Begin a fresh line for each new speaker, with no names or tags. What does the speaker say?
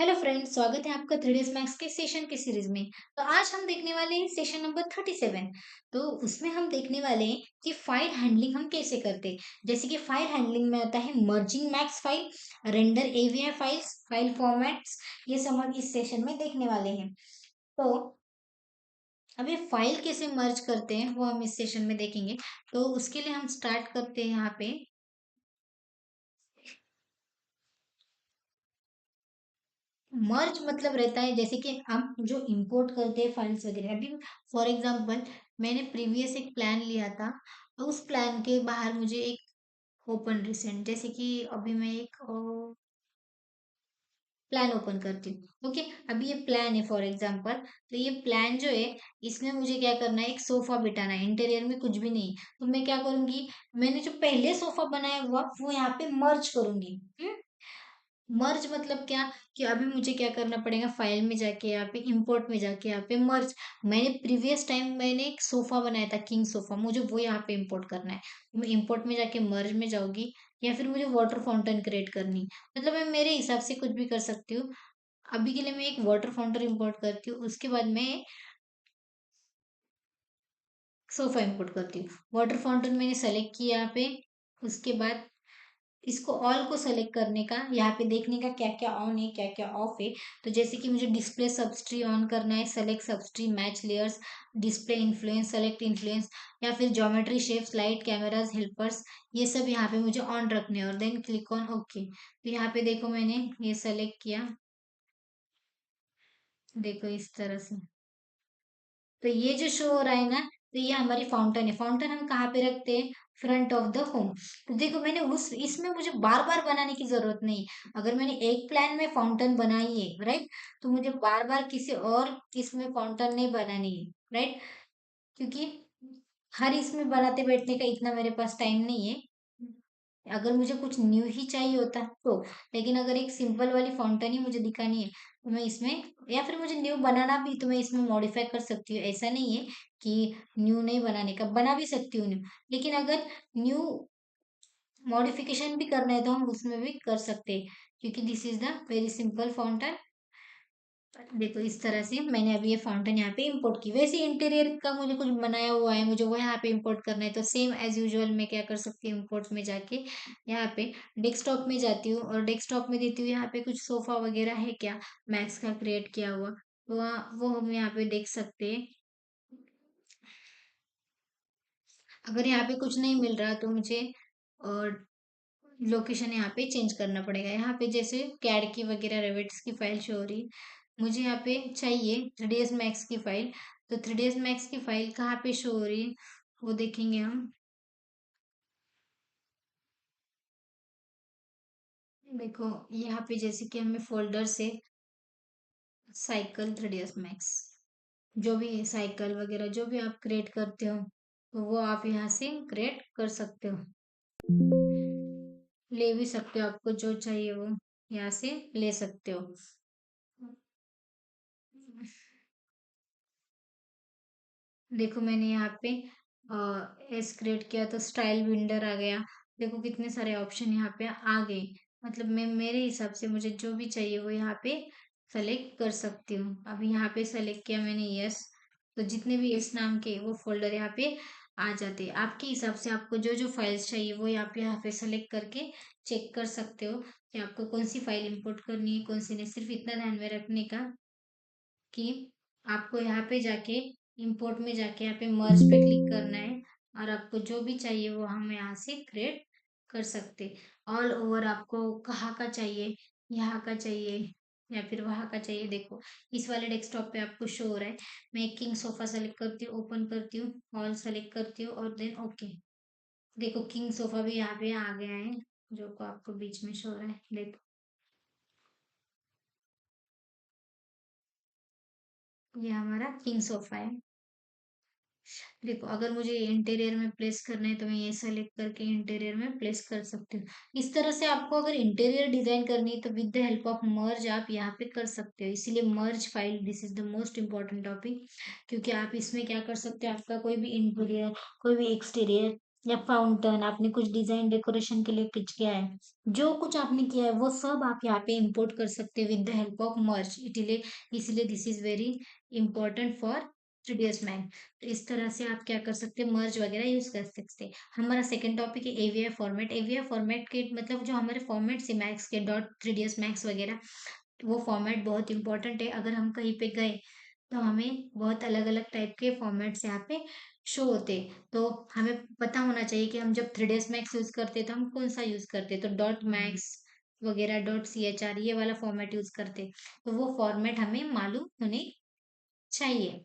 Hello friends, स्वागत है आपका 3 डेज मैथ्स के सेशन के सीरीज में। तो आज हम देखने वाले हैं सेशन नंबर 37। तो उसमें हम देखने वाले हैं कि फाइल हैंडलिंग हम कैसे करते हैं। जैसे कि फाइल हैंडलिंग में आता है merging max file, render AVI files, file formats. ये सब हम इस सेशन में देखने वाले हैं। तो अब ये फाइल कैसे मर्ज करते हैं वो हम इस सेशन में देखेंगे। तो उसके लिए हम स्टार्ट करते हैं यहाँ पे। मर्ज मतलब रहता है जैसे कि हम जो इंपोर्ट करते हैं फाइल्स वगैरह। अभी फॉर एग्जांपल मैंने प्रीवियस एक प्लान लिया था, उस प्लान के बाहर मुझे एक ओपन रिसेंट, जैसे कि अभी मैं एक प्लान ओपन करती हूँ। ओके, अभी ये प्लान है फॉर एग्जांपल। तो ये प्लान जो है, इसमें मुझे क्या करना है, एक सोफा बिठाना है। इंटीरियर में कुछ भी नहीं। तो मैं क्या करूंगी, मैंने जो पहले सोफा बनाया हुआ वो यहाँ पे मर्ज करूंगी। मर्ज मतलब क्या, कि अभी मुझे क्या करना पड़ेगा, फाइल में जाके यहाँ पे इंपोर्ट में जाके यहाँ पे मर्ज। मैंने प्रीवियस टाइम मैंने एक सोफा बनाया था, किंग सोफा, मुझे वो यहाँ पे इंपोर्ट करना है। तो मैं इंपोर्ट में जाके मर्ज में जाऊंगी, या फिर मुझे वाटर फाउंटेन क्रिएट करनी, मतलब मैं मेरे हिसाब से कुछ भी कर सकती हूँ। अभी के लिए मैं एक वाटर फाउंटेन इंपोर्ट करती हूँ, उसके बाद मैं सोफा इंपोर्ट करती हूँ। वाटर फाउंटेन मैंने सेलेक्ट किया यहाँ पे। उसके बाद इसको ऑल को सेलेक्ट करने का, यहाँ पे देखने का क्या क्या ऑन है क्या क्या ऑफ है। तो जैसे कि मुझे डिस्प्ले सबस्ट्री ऑन करना है, select subtree, match layers, display influence, select influence, या फिर geometry shapes, light, cameras, helpers, ये सब यहाँ पे मुझे ऑन रखने हैं। और देन क्लिक ऑन ओके। तो यहाँ पे देखो मैंने ये सेलेक्ट किया, देखो इस तरह से। तो ये जो शो हो रहा है ना, तो ये हमारी फाउंटेन है। फाउंटेन हम कहाँ पे रखते हैं, फ्रंट ऑफ द होम। तो देखो मैंने उस इसमें मुझे बार बार बनाने की जरूरत नहीं। अगर मैंने एक प्लान में फाउंटेन बनाई है, राइट, तो मुझे बार बार किसी और इसमें फाउंटेन नहीं बनानी है, राइट। क्योंकि हर इसमें बनाते बैठने का इतना मेरे पास टाइम नहीं है। अगर मुझे कुछ न्यू ही चाहिए होता तो, लेकिन अगर एक सिंपल वाली फाउंटेन ही मुझे दिखानी है, तो मैं इसमें, या फिर मुझे न्यू बनाना भी, तो मैं इसमें मॉडिफाई कर सकती हूँ। ऐसा नहीं है कि न्यू नहीं बनाने का, बना भी सकती हूँ न्यू। लेकिन अगर न्यू मॉडिफिकेशन भी करना है तो हम उसमें भी कर सकते हैं, क्योंकि this is the very simple fountain. देखो इस तरह से मैंने अभी ये फाउंटेन यहाँ पे इंपोर्ट की। वैसे इंटीरियर का मुझे कुछ बनाया हुआ है, मुझे वो यहाँ पे इंपोर्ट करना है, तो सेम एज यूजुअल मैं क्या कर सकती हूँ, इंपोर्ट में जाके यहाँ पे डेस्कटॉप में जाती हूँ, और डेस्कटॉप में देती हूँ यहाँ पे कुछ सोफा वगैरह है क्या, मैक्स का क्रिएट किया हुआ, तो वो हम यहाँ पे देख सकते हैं। अगर यहाँ पे कुछ नहीं मिल रहा तो मुझे और लोकेशन यहाँ पे चेंज करना पड़ेगा। यहाँ पे जैसे कैड की वगैरह रेविट्स की फाइल शो हो रही, मुझे यहाँ पे चाहिए 3ds मैक्स की फाइल। तो 3ds मैक्स की फाइल कहाँ पे शो हो रही है, वो देखेंगे हम। देखो यहाँ पे जैसे कि हमें फोल्डर से साइकिल 3ds मैक्स, जो भी साइकिल वगैरह जो भी आप क्रिएट करते हो, तो वो आप यहाँ से क्रिएट कर सकते हो, ले भी सकते हो। आपको जो चाहिए वो यहाँ से ले सकते हो। देखो मैंने यहाँ पे एस क्रिएट किया तो स्टाइल विंडर आ गया। देखो कितने सारे ऑप्शन यहाँ पे आ गए। मतलब मैं मेरे हिसाब से मुझे जो भी चाहिए वो यहाँ पे सेलेक्ट कर सकती हूँ। अभी यहाँ पे सेलेक्ट किया मैंने यस, तो जितने भी इस नाम के वो फोल्डर यहाँ पे आ जाते हैं। आपके हिसाब से आपको जो जो फाइल्स चाहिए वो यहाँ पे सेलेक्ट करके चेक कर सकते हो कि आपको कौन सी फाइल इंपोर्ट करनी है, कौन सी नहीं। सिर्फ इतना ध्यान में रखने का कि आपको यहाँ पे जाके इंपोर्ट में जाके यहाँ पे मर्ज पे क्लिक करना है, और आपको जो भी चाहिए वो हम यहाँ से क्रिएट कर सकते। ऑल ओवर आपको कहाँ का चाहिए, यहाँ का चाहिए या फिर वहाँ का चाहिए। देखो इस वाले डेस्कटॉप पे आपको शो हो रहा है। मैं किंग सोफा सेलेक्ट करती हूँ, ओपन करती हूँ, ऑल सेलेक्ट करती हूँ, और देन ओके। देखो किंग सोफा भी यहाँ पे आ गया है, जो को आपको बीच में शो हो रहा है। देखो ये हमारा किंग सोफा है। देखो अगर मुझे इंटीरियर में प्लेस करना है तो मैं ये सेलेक्ट करके इंटीरियर में प्लेस कर सकती हूँ। इस तरह से आपको अगर इंटीरियर डिजाइन करनी है तो with the help of merge आप यहाँ पे कर सकते हो। इसीलिए merge file this is the most important topic, क्योंकि आप इसमें क्या कर सकते हो, आपका कोई भी इंटीरियर कोई भी एक्सटीरियर या फाउंटेन, आपने कुछ डिजाइन डेकोरेशन के लिए कुछ किया है, जो कुछ आपने किया है वो सब आप यहाँ पे इंपोर्ट कर सकते हैं विद द हेल्प ऑफ मर्ज। इसीलिए this is very important for 3ds max. तो इस तरह से आप क्या कर सकते हैं, मर्ज वगैरह यूज कर सकते हैं। हमारा सेकंड टॉपिक है एवीआई फॉर्मेट। एवीआई फॉर्मेट के मतलब जो हमारे फॉर्मेट से मैक्स के डॉट 3ds मैक्स वगैरह, वो फॉर्मेट बहुत इंपॉर्टेंट है। अगर हम कहीं पे गए तो हमें बहुत अलग अलग टाइप के फॉर्मेट्स यहाँ पे शो होते हैं, तो हमें पता होना चाहिए कि हम जब 3ds मैक्स यूज करते हैं तो हम कौन सा यूज करते हैं। तो डॉट मैक्स वगैरह, डॉट CHR, ये वाला फॉर्मेट यूज करते हैं। तो वो फॉर्मेट हमें मालूम होने चाहिए।